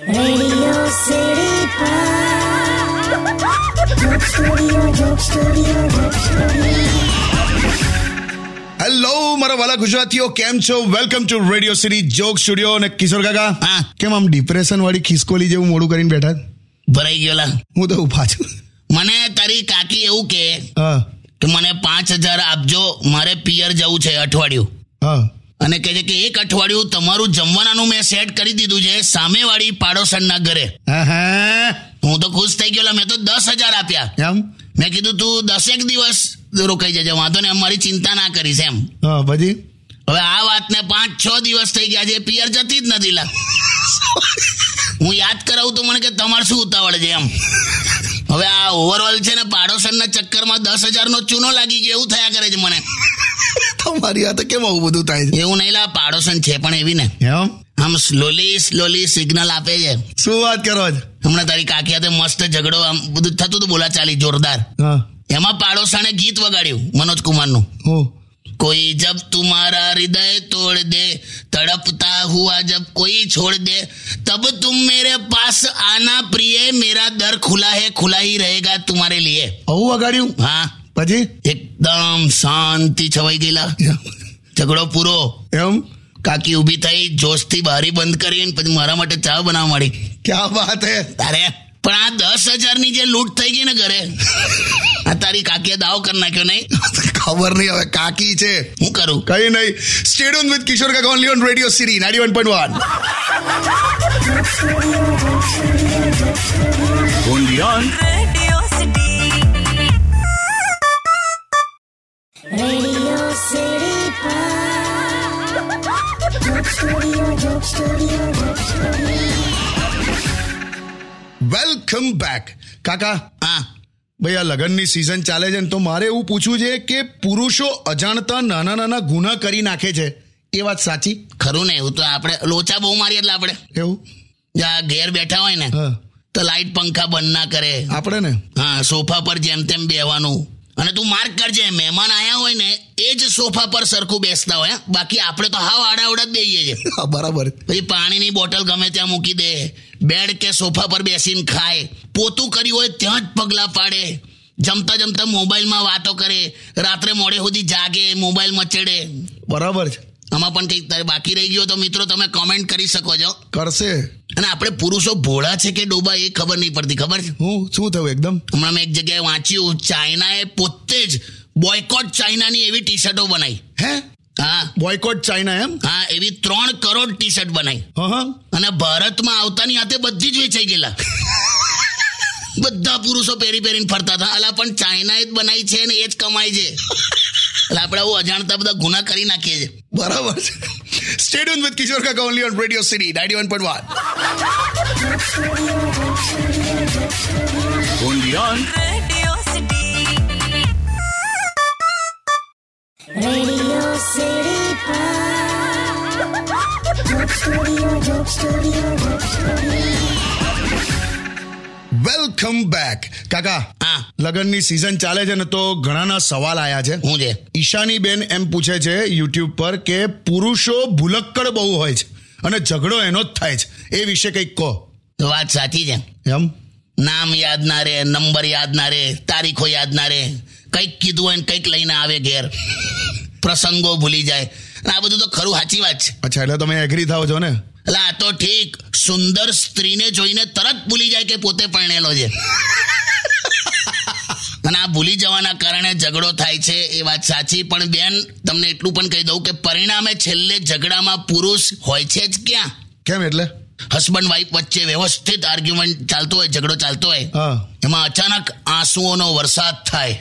Radio City Joke Studio. Hello મારા વાલા ગુજરાતીઓ, કેમ છો? Welcome to radio city joke studio. અને કિશોર કાકા, કેમ આમ ડિપ્રેશન વાળી ખિસકોલી જેવું મોડું કરીને બેઠા? ભરાઈ ગયેલા. હું તો ઉભા છું. મને તારી કાકી એવું કે મને 5,000 આપજો, મારે પિયર જવું છે અઠવાડિયું. અને કહે છે કે એક અઠવાડિયું તમારું જમવાનાનું મેં સેટ કરી દીધું છે સામેવાળી પાડોશણના ઘરે. હું તો ખુશ થઈ ગયો. મેં તો 10,000 આપ્યા. મેં કીધું તું 10 દિવસ રોકાઈ જજે, વાંધો ને, અમારી ચિંતા ના કરીશ એમ. પછી હવે આ વાતને 5-6 દિવસ થઈ ગયા છે, પિયર જતી જ નથી. લા હું યાદ કરાવું તો મને કે તમારે શું ઉતાવળ છે એમ. હવે આ ઓવરઓલ છે ને પાડોશણના ચક્કરમાં 10,000 નો ચૂનો લાગી ગયો એવું થયા કરે છે મને. તમારી આ તો કેમ આવું બધું થાય છે? એવું નહીં, લા પાડોશન છે પણ એવી ને, આમ સ્લોલી સિગ્નલ આપે છે. શું વાત કરો છો? હમણાં તારી કાકી હાથે મસ્ત ઝઘડો આમ બધું થતું હતું, બોલાચાલી જોરદાર. એમાં પાડોશાને ગીત વગાડ્યું મનોજ કુમારનું. કોઈ જબ તુમ્હારા હૃદય તોડ દે, તડપતા હુઆ જબ કોઈ છોડ દે, તબ તુમ મેરે પાસ આના પ્રિય, મેરા દર ખુલા હે, ખુલા હી રહેગા તુમ્હારે લીએ. આવું વગાડ્યું? હા. પછી એકદમ શાંતિ છવાઈ ગયેલા, ઝઘડો પૂરો. એમ? કાકી ઉભી થઈ, જોશથી બારી બંધ કરીને પછી મારા માટે ચા બનાવવા માંડી. ક્યાં વાત હે? તારે પણ આ 10,000 ની જે લૂંટ થઈ ગઈ ને ઘરે, આ તારી કાકીએ દાવો કરી નાખ્યો નહીં? ખબર નહીં, હવે કાકી છે. હું કરું? કઈ નહીં. સ્ટે ટ્યુન વિથ કિશોર કાકા only on radio city 91.1. Only on Radio City. Radio City Joke Studio. Welcome back. કાકા, હા ભાઈ, આ લગ્નની સિઝન ચાલે છે ને, તો મારે એવું પૂછવું છે કે પુરુષો અજાણતા નાના નાના ગુના કરી નાખે છે, એ વાત સાચી? ખરું ને, એવું તો આપણે લોચા બહુ મારી એટલે આપણે એવું જ્યાં ઘેર બેઠા હોય ને તો લાઈટ પંખા બંધ ના કરે આપણે ને. હા, સોફા પર જેમ તેમ બેહવાનું. અને તું માર્ક કરજે, મહેમાન આયા હોય ને એ જ સોફા પર સરખું બેસતા હોય, બાકી આપણે તો હાવ આડાવડા જ બેહીએ છીએ. બરાબર. પછી પાણીની બોટલ ગમે ત્યાં મૂકી દે, બેડ કે સોફા પર બેસીને ખાય, પોતું કર્યું હોય ત્યાં જ પગલા પાડે, જમતા જમતા મોબાઈલમાં વાતો કરે, રાત્રે મોડે સુધી જાગે, મોબાઈલ મચેડે. બરાબર છે. આમાં પણ કંઈક બાકી રહી ગયો તો મિત્રો તમે કોમેન્ટ કરી શકો છો. કરશે. અને આપણે પુરુષો ભોળા છે કે ડોબા એ ખબર નહીં પડતી. ખબર છે શું થયું? એકદમ હમણાં મેં એક જગ્યાએ વાંચ્યું, ચાઇનાએ પોતે જ બોયકોટ ચાઇનાની એવી ટી શર્ટો બનાવી. હે? હા, બોયકોટ ચાઇના એમ? હા, એવી 3 કરોડ ટી શર્ટ બનાવી. અને ભારતમાં આવતાની હાથે બધી જ વેચાઈ ગયેલા. બધા પુરુષો પહેરીને ફરતા હતા. અલા પણ ચાઇનાએ જ બનાવી છે ને એ જ કમાય છે. એટલે આપણે આવું અજાણતા બધા ગુના કરી નાખીએ છીએ. બરાબર છે. સ્ટે ટ્યુન વિથ કિશોર કાકા only on radio city 91.1. Only on Radio City. Radio City Joke Studio. Welcome back. કાકા, હા, લગ્નની સિઝન ચાલે છે ને, તો ઘણાના સવાલ આયા છે. હું છે ઈશાની બેન એમ પૂછે છે યુટ્યુબ પર કે પુરુષો ભૂલક્કડ બહુ હોય છે અને ઝઘડો એનો જ થાય છે, એ વિશે કંઈક કહો. વાત સાચી છે. એમ? નામ યાદ ના રહે, નંબર યાદ ના રહે, તારીખો યાદ ના રહે, કંઈક કીધું હોય ને કંઈક લઈને આવે ઘેર, પ્રસંગો ભૂલી જાય. આ બધું તો ખરું, સાચી વાત છે. અચ્છા, એટલે તમે એગ્રી થાવ છો ને? એટલે આ તો ઠીક, સુંદર સ્ત્રીને જોઈને તરત ભૂલી જાય કે પોતે પરણેલો છે. અને આ ભૂલી જવાના કારણે ઝઘડો થાય છે, એ વાત સાચી. પણ બેન, તમને એટલું પણ કહી દઉં કે પરિણામે છેલ્લે ઝઘડામાં પુરુષ હોય છે જ ક્યાં? કેમ એટલે? હસબન્ડ વાઈફ વચ્ચે વ્યવસ્થિત આર્ગ્યુમેન્ટ ચાલતો હોય, ઝઘડો ચાલતો હોય, એમાં અચાનક આંસુઓનો વરસાદ થાય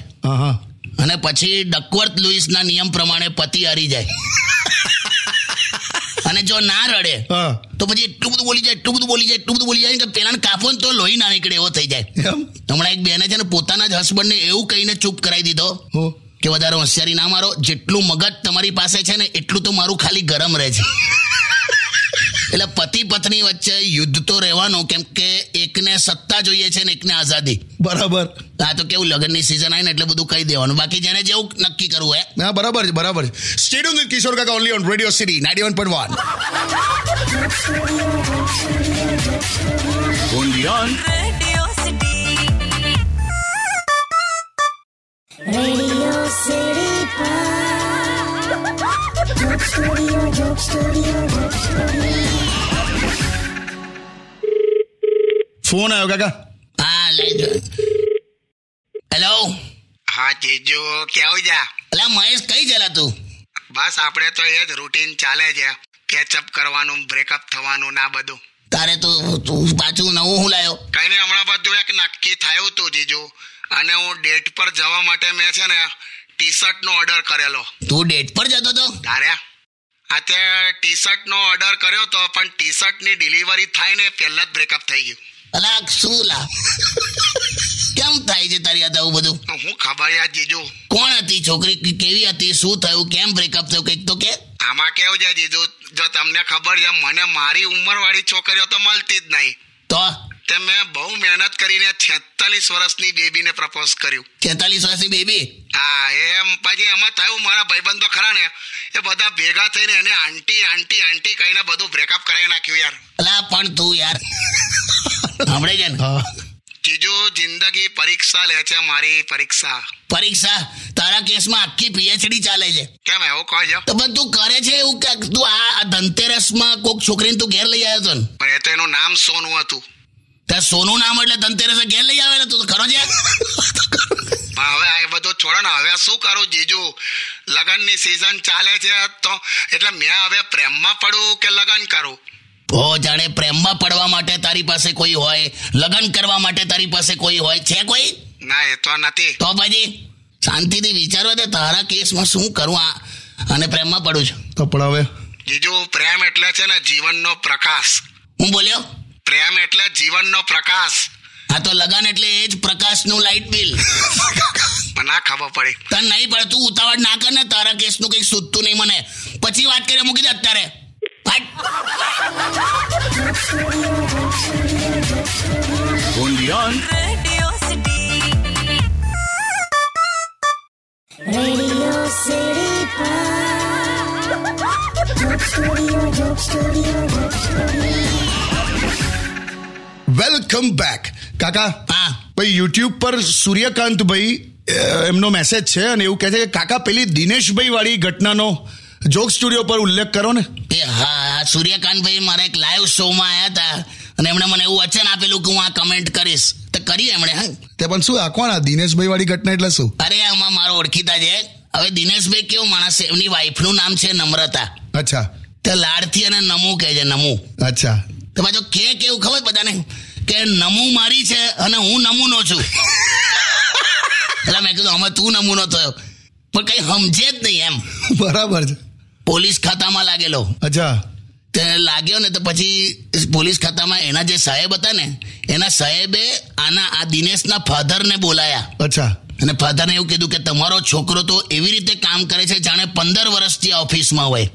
અને પછી ડકવર્થ લુઈસના નિયમ પ્રમાણે પતિ હારી જાય. અને જો ના રડે તો પછી એટલું બધું બોલી જાય કે પેલાને કાપો ને તો લોહી ના નીકળે એવો થઈ જાય. હમણાં એક બેને છે ને પોતાના જ હસબન્ડને એવું કહીને ચૂપ કરાવી દીધો કે વધારે હોશિયારી ના મારો, જેટલું મગજ તમારી પાસે છે ને એટલું તો મારું ખાલી ગરમ રહે છે. એટલે પતિ પત્ની વચ્ચે યુદ્ધ તો રહેવાનું, કેમ કે એકને સત્તા જોઈએ છે ને એકને આઝાદી. બરાબર. આ તો કેવું લગ્નની સિઝન આવી ને એટલે બધું કહી દેવાનું, બાકી જેને જેવું નક્કી કરવું હે. હા, બરાબર છે, બરાબર છે. સ્ટે ટ્યુન વિથ કિશોર કાકા only on radio city 91.1. Radio City. Radio City. Joke Studio, Joke Studio, Joke Studio. Phone આવ્યો કાકા. હા લેજો. હેલો. હા જીજુ કેવું જા? અલા મહેશ કઈ ગયેલા તું? બસ આપણે તો એ જ રૂટીન ચાલે છે, કેચઅપ કરવાનું, બ્રેકઅપ થવાનું ના બધું. તારે તો તું પાછું નવું હું લાયો? કઈ નહીં, હમણાં બધું એક નક્કી થયું હતું જીજુ, અને હું ડેટ પર જવા માટે મેં છે ને ટી શર્ટ નો ઓર્ડર કરેલો. તું ડેટ પર જતો તો? તારે આ તે ટી શર્ટ નો ઓર્ડર કર્યો તો, પણ ટી શર્ટ ની ડિલિવરી થાય ને પહેલા જ બ્રેકઅપ થઈ ગયું. અલા શું લા કેમ થાય છે તારી આ આવું બધું? હું ખબર યાર જીજુ. કોણ હતી છોકરી? કેવી હતી? શું થયું? કેમ બ્રેકઅપ થયું? કંઈક તો કે. આમાં કેવું છે જીજુ, જો તમને ખબર છે, મને મારી ઉંમર વાળી છોકરીઓ તો મળતી જ નહીં. તો તે મેં બહુ મહેનત કરીને 46 વર્ષની બેબીને પ્રપોઝ કર્યું. 46 વર્ષની બેબી? હા, એમ પછી એમાં થયું, મારા ભાઈબંધો ખરા ને એ બધા ભેગા થઈને એને આંટી આંટી આંટી કહીને બધું બ્રેકઅપ કરાવી નાખ્યું યાર. અલા પણ તું યાર સાંભળે છે ને? જીજુ જિંદગી પરીક્ષા લે છે, મારી પરીક્ષા. પરીક્ષા? તારા કેસમાં આખી પીએચડી ચાલે છે. કેમ એવું કહો છો? તો બધું કરે છે એવું કે તું આ ધનતેરસમાં કોક છોકરીને તું ઘેર લઈ આવ્યો છો ને? પણ એ તો એનું નામ સોનું હતું. ત્યાં સોનું નામ એટલે ધનતેરસે ઘેર લઈ આવેલા તું તો ખરો છે? પણ હવે આ બધું છોડો ને, હવે શું કરું જીજુ? લગ્નની સિઝન ચાલે છે તો એટલે મેં હવે પ્રેમમાં પડું કે લગ્ન કરું? ઓ જાણે પ્રેમમાં પડવા માટે તારી પાસે કોઈ હોય, લગ્ન કરવા માટે તારી પાસે કોઈ હોય, છે કોઈ? ના, એ તો નથી. તો પછી શાંતિથી વિચારો દે તારા કેસમાં શું કરું અને પ્રેમમાં પડું છું તો પણ હવે જીજુ પ્રેમ એટલે છે ને જીવનનો પ્રકાશ. હું બોલ્યો? પ્રેમ એટલે જીવનનો પ્રકાશ. હા તો લગન એટલે એ જ પ્રકાશનું લાઇટ બિલ. પણ ના ખબર પડી. તને નહીં પડે, તું ઉતાવળ ના કર ને, તારા કેસનું કંઈક સૂઝતું નહીં મને. પછી વાત કરીએ, મૂકી દે અત્યારે. Radio City. Radio City. Joke Studio, Joke Studio, Joke Studio. Welcome back કાકા. હા ભાઈ યુટ્યુબ પર સૂર્યકાંત ભાઈ એમનો મેસેજ છે અને એવું કહે છે કે કાકા પેલી દિનેશભાઈ વાળી ઘટનાનો જોક સ્ટુડિયો પર ઉલ્લેખ કરો ને. એ હા, સૂર્યકાંતભાઈ મારા એક લાઈવ શોમાં આવ્યા હતા અને એમણે મને એવું વચન આપેલું કે હું આ કમેન્ટ કરીશ, તો કરી એમણે. હા તે પણ શું, આ કોણ, આ દિનેશભાઈ વાળી ઘટના એટલે શું? અરે આમાં મારો ઓળખીતા છે. હવે દિનેશભાઈ કેવો માણસ છે, એમની વાઈફનું નામ છે નમ્રતા. અચ્છા. તે લાડથી અને નમુ કહે છે, નમુ. અચ્છા. તો પાછું કેવું ખબર બધાને કે નમુ મારી છે અને હું નમૂનો છું. એટલે મેં કીધું અમે તું નમૂનો થયો, પણ કઈ સમજે જ નહીં એમ. બરાબર છે. પોલીસ ખાતામાં લાગેલો. અચ્છા. તે લાગ્યો ને તો પછી પોલીસ ખાતામાં એના જે સાહેબ હતા ને, એના સાહેબે આ દિનેશના ફાધરને બોલાયા. અચ્છા. અને ફાધરને એવું કીધું કે તમારો છોકરો તો એવી રીતે કામ કરે છે જાણે 15 વર્ષથી આ ઓફિસમાં હોય.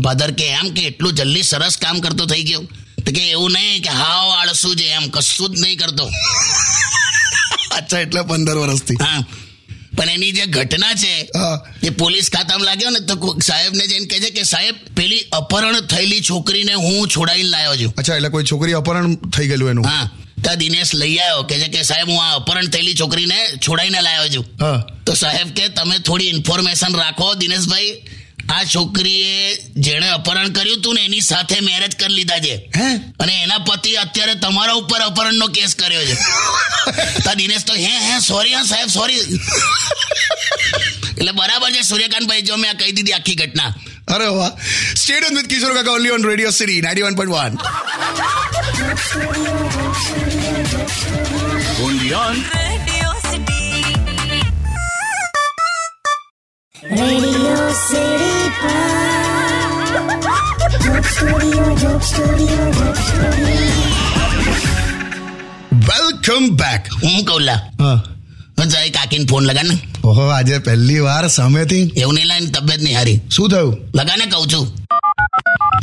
ફાધર કે એમ કે એટલું જલ્દી સરસ કામ કરતો થઈ ગયો? તો કે એવું નહીં કે હાવ આળસુ છે, એમ કશું જ નહીં કરતો. અચ્છા, એટલે 15 વર્ષથી. હા, પણ એની જે ઘટના છે એ પોલીસ ખાતામાં લાગ્યો ને તો સાહેબને જઈને કહે છે કે સાહેબ પેલી અપહરણ થયેલી છોકરીને હું છોડાઈને લાવ્યો છું. અચ્છા, એટલે કોઈ છોકરી અપહરણ થઈ ગયેલું એનું? હા, ત્યાં દિનેશ લઈ આવ્યો કે છે કે સાહેબ હું આ અપહરણ થયેલી છોકરીને છોડાઈને લાવ્યો છું. તો સાહેબ કે તમે થોડી ઇન્ફોર્મેશન રાખો દિનેશભાઈ, આ છોકરીએ જેણે અપહરણ કર્યું હતું ને એની સાથે મેરેજ કરી લીધા છે અને એના પતિ અત્યારે તમારા ઉપર અપહરણનો કેસ કર્યો છે. તો દિનેશ તો હે સોરી હા સાહેબ સોરી. એટલે બરાબર છે સૂર્યકાંતભાઈ, જો મેં કહી દીધી આખી ઘટના. અરે વાહ. સ્ટેડિયમ વિથ કિશોર કાકા only on radio city 91.1. Radio City. Radio City. Joke Studio, Joke Studio, Joke Studio. Welcome back. હું કૌલા જય કાકીને ફોન લગા ને. ઓહો, આજે પહેલી વાર સામેથી. એવું નહીં, લાઈન તબિયત નહીં હારી. શું થયું? લગાને કહું છું,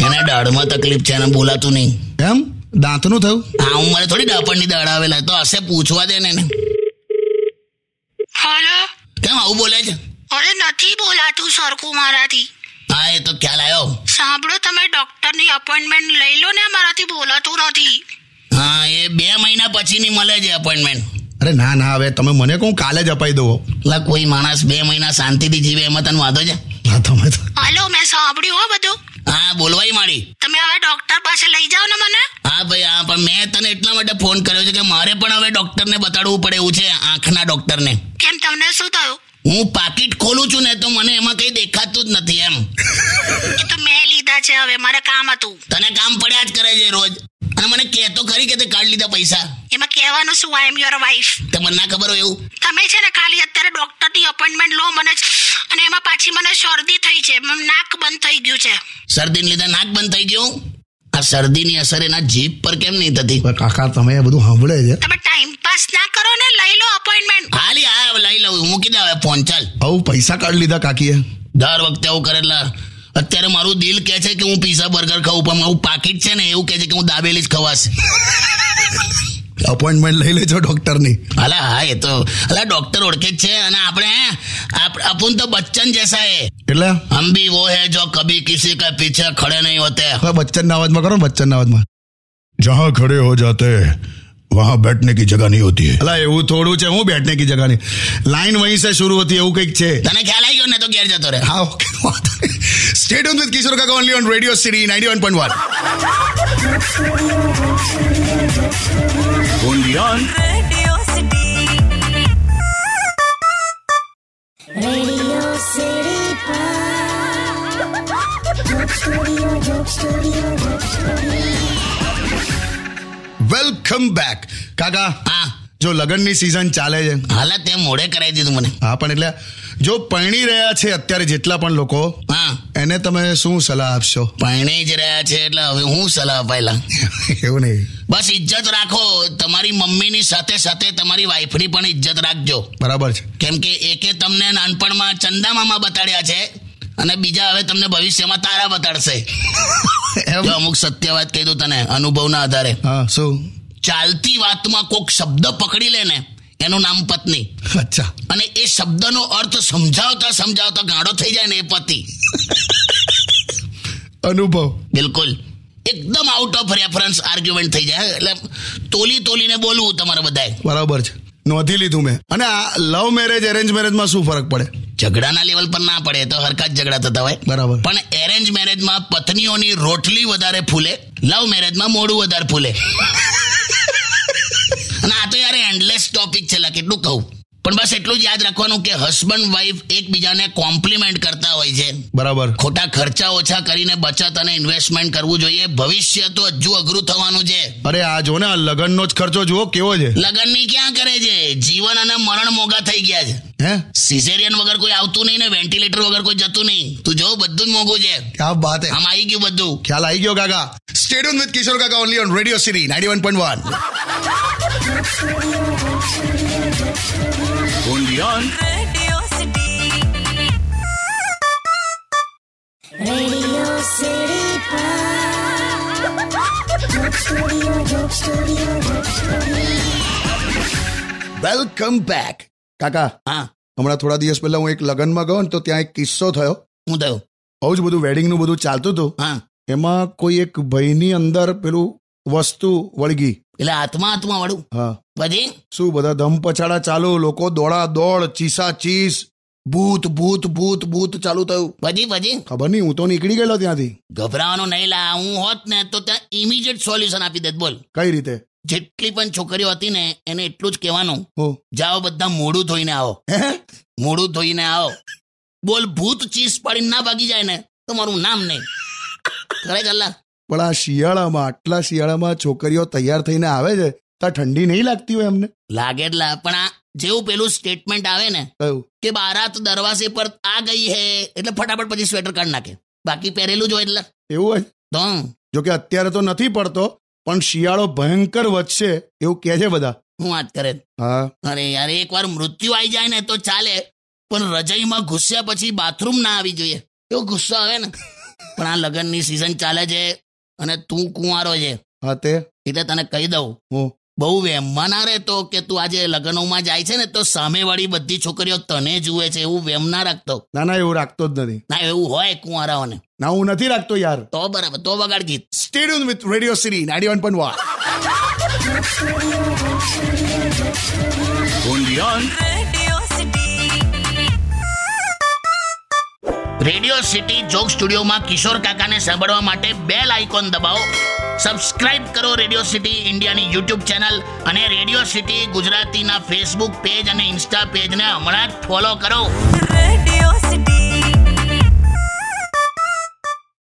એને દાઢમાં તકલીફ છે અને બોલાતું નહીં. એમ? દાંતનું થયું? હા, હું મને થોડી દાપણની દાઢ આવેલા તો હશે, પૂછવા દે ને એને. હેલો. કેમ આવું બોલે છે? અરે નથી બોલાતું સરખું મારાથી. હા એ તો ખ્યાલ આવ્યો. સાંભળો, તમે ડોક્ટરની અપોઇન્ટમેન્ટ લઈ લો ને, મારાથી બોલાતું નથી. હા, એ 2 મહિના પછીની મળે છે અપોઇન્ટમેન્ટ. અરે ના ના, હવે તમે મને કહું કાલે જ અપાઈ દો. એટલે કોઈ માણસ 2 મહિના શાંતિથી જીવે એમાં તને વાંધો છે? હા તમે તો. હલો, મેં સાંભળ્યું હો બધું. હા બોલવાય માડી. તમે હવે ડોક્ટર પાસે લઈ જાઓ ને મને. હા ભાઈ, હા, પણ મેં તને એટલા માટે ફોન કર્યો છે કે મારે પણ હવે ડોક્ટરને બતાડવું પડે એવું છે, આંખના ડોક્ટરને. કેમ, તમને શું થયું? હું પાકીટ ખોલું છું ને તો મને એમાં કઈ દેખાતું જ નથી એમ. એ તો મેં લીધા છે, હવે મારે કામ હતું. તને કામ પડ્યા જ કરે છે રોજ. અને મને કહેતો ખરી કે તે કાઢ લીધા પૈસા. એમાં કહેવાનું શું, આઈ એમ યોર વાઇફ. તે મને ના ખબર હોય એવું. તમે છે ને ખાલી અત્યારે ડોક્ટરની અપોઇન્ટમેન્ટ લો મને, અને એમાં પાછી મને શરદી થઈ છે, નાક બંધ થઈ ગયું છે. શરદીને લીધે નાક બંધ થઈ ગયું? આ શરદીની અસર એના જીભ પર કેમ નહીં થતી? કાકા તમે એ બધું સાંભળે છે? તમે ટાઈમ પાસ ના કરો ને, લઈ લો અપોઇન્ટમેન્ટ. હાલી આ લઈ લઉં, મૂકી દે હવે ફોન. ચાલ, આવું પૈસા કાઢી લીધા કાકીએ. દર વખતે આવું કરે. એટલે અત્યારે મારું દિલ કહે છે કે હું પીઝા બર્ગર ખાઉં, પણ મારું પાકીટ છે ને એવું કહે છે કે હું દાબેલી જ ખવાશ. અપોઇન્ટમેન્ટ લઈ લેજો ડોક્ટરની. અલા હા, એ તો અલા ડોક્ટર ઓળખે જ છે. અને આપણે અપુન તો બચ્ચન જૈસા હે. એટલે હમ ભી વો હે જો કભી કિસી કે પીછે ખડે નહીં હોતે. હવે બચ્ચનના અવાજમાં કરો, બચ્ચનના અવાજમાં. જહાં ખડે હો જાતે વહાં બેઠને કી જગહ નહીં હોતી है. અલા એવું થોડું છે, હું બેઠને કી જગહ નહીં. લાઈન વहीं से शुरू होती है, એવું કંઈક છે. તને ખ્યાલ આવી ગયો ને તો ઘેર જતો રહે. હા ઓકે. સ્ટે ટ્યુન વિથ કિશોર કાકા only on radio city 91.1. Radio City Joke Studio. Welcome back. કાકા, હા, જો લગ્નની સિઝન ચાલે છે. હાલા તે મોડે કરાવી દીધું મને. હા પણ એટલે જો પરણી રહ્યા છે અત્યારે જેટલા પણ લોકો, હા, એને તમે શું સલાહ આપશો? પરણી જ રહ્યા છે એટલે હવે હું સલાહ અપાયેલા. એવું નહીં, બસ ઇજ્જત રાખો. તમારી મમ્મીની સાથે સાથે તમારી વાઈફની પણ ઇજ્જત રાખજો. બરાબર છે. કેમ કે એકે તમને નાનપણમાં ચંદામામા બતાડ્યા છે અને બીજા હવે તમને ભવિષ્યમાં તારા બતાડશે. જો અમુક સત્ય વાત કહી દઉં તને અનુભવના આધારે. હા, શું? ચાલતી વાતમાં કોક શબ્દ પકડી લે ને એનું નામ પત્ની. અચ્છા. અને એ શબ્દનો અર્થ સમજાવતા ગાંડો થઈ જાય ને એ પતિ. અનુભવ. બિલકુલ એકદમ આઉટ ઓફ રેફરન્સ આર્ગ્યુમેન્ટ થઈ જાય. એટલે તોલીને બોલવું તમારે બધાએ. બરાબર છે, નોંધી લીધું મેં. અને આ લવ મેરેજ એરેન્જ મેરેજમાં શું ફરક પડે? ઝઘડાના લેવલ પર ના પડે તો હરકત ઝઘડા થતા હોય. બરાબર. પણ એરેન્જ મેરેજમાં પત્નીઓની રોટલી વધારે ફૂલે, લવ મેરેજમાં મોઢું વધારે ફૂલે. અને આ તો યાર એન્ડલેસ ટોપિક છે, કેટલું કહું. પણ બસ એટલું જ યાદ રાખવાનું કે હસબન્ડ વાઈફ એકબીજાને કોમ્પ્લિમેન્ટ કરતા હોય છે. બરાબર. ખોટા ખર્ચા ઓછા કરીને બચત અને ઇન્વેસ્ટમેન્ટ કરવું જોઈએ. ભવિષ્ય તો હજુ અઘરું થવાનું છે. અરે આ જો ને, લગ્નનો જ ખર્ચો જુઓ કેવો છે. લગ્નની ક્યાં કરે છે, જીવન અને મરણ મોંઘા થઈ ગયા છે. હે, સિઝેરિયન વગર કોઈ આવતું નહીં ને વેન્ટિલેટર વગર કોઈ જતું નહીં. તું જો બધું જ મોંઘું છે. ક્યાં વાત હે. આમ આવી ગયું બધું. ખ્યાલ આવી ગયો કાકા. સ્ટે ટ્યુન વિથ કિશોર કાકા only on radio city 91.1. Radio City Joke Studio. Welcome back. કાકા, હા, હમણાં થોડા દિવસ પહેલા હું એક લગ્નમાં ગયો ને તો ત્યાં એક કિસ્સો થયો. હું થયું? બહુ જ બધું વેડિંગનું બધું ચાલતું હતું. હા, એમાં કોઈ એક ભાઈની અંદર પેલું વસ્તુ વળગી. એટલે હાથમાં વાળું. હા, પછી શું બધા ધમ પછાડા ચાલુ, લોકો દોડા દોડ, ચીસા ચીસ, ભૂત ભૂત ભૂત ભૂત ચાલુ થયું. પછી ખબર નહીં, હું તો નીકળી ગયેલો ત્યાંથી. ગભરાવાનું નહીં લા. હું હોત ને તો ત્યાં ઇમિડિયેટ સોલ્યુશન આપી દેત. બોલ. કઈ રીતે? જેટલી પણ છોકરીઓ હતી ને એને એટલું જ કહેવાનું, હો, જાઓ બધા મોઢું ધોઈને આવો. હે? મોઢું ધોઈને આવો. બોલ, ભૂત ચીસ પાડીને ના ભાગી જાય ને તો મારું નામ નહીં. કરે ગલ્લા. પણ આ શિયાળામાં, આટલા શિયાળામાં છોકરીઓ તૈયાર થઈને આવે છે, ત્યાં ઠંડી નહીં લાગતી હોય એમને? લાગે જ લા. પણ આ જેવું પેલું સ્ટેટમેન્ટ આવે ને કયું? કે બારાત દરવાજે પર આ ગઈ હે એટલે ફટાફટ પછી સ્વેટર કાઢી નાખે. બાકી પહેરેલું જ હોય એટલે. એવું હોય? તો જો કે અત્યારે તો નથી પડતો, પણ શિયાળો ભયંકર વધશે એવું કહે છે બધા. હું વાત કરે. હા. અરે યાર, એકવાર મૃત્યુ આવી જાય ને તો ચાલે, પણ રજાઈમાં ઘૂસ્યા પછી બાથરૂમ ના આવી જોઈએ એવો ગુસ્સો આવે ને. પણ આ લગ્નની સિઝન ચાલે છે અને તું કુંવારો છે હા તે એટલે તને કહી દઉં, હું બહુ વહેમમાં ના રહેતો કે તું આજે લગ્નોમાં જાય છે ને તો સામેવાળી બધી છોકરીઓ તને જુએ છે, એવું વહેમ ના રાખતો. ના એવું રાખતો જ નથી. ના એવું હોય કુંવારાઓને. ના હું નથી રાખતો યાર. તો બરાબર, તો વગાડ ગીત. Stay tune with radio city 91.1. Radio city joke સ્ટુડિયોમાં કિશોર કાકાને સાંભળવા માટે બેલ આઇકોન દબાવો. સબસ્ક્રાઇબ કરો રેડિયો સિટી ઇન્ડિયાની યુટ્યુબ ચેનલ અને રેડિયો સિટી ગુજરાતીના ફેસબુક પેજ અને ઇન્સ્ટા પેજને હમણાં જ ફોલો કરો. Radio city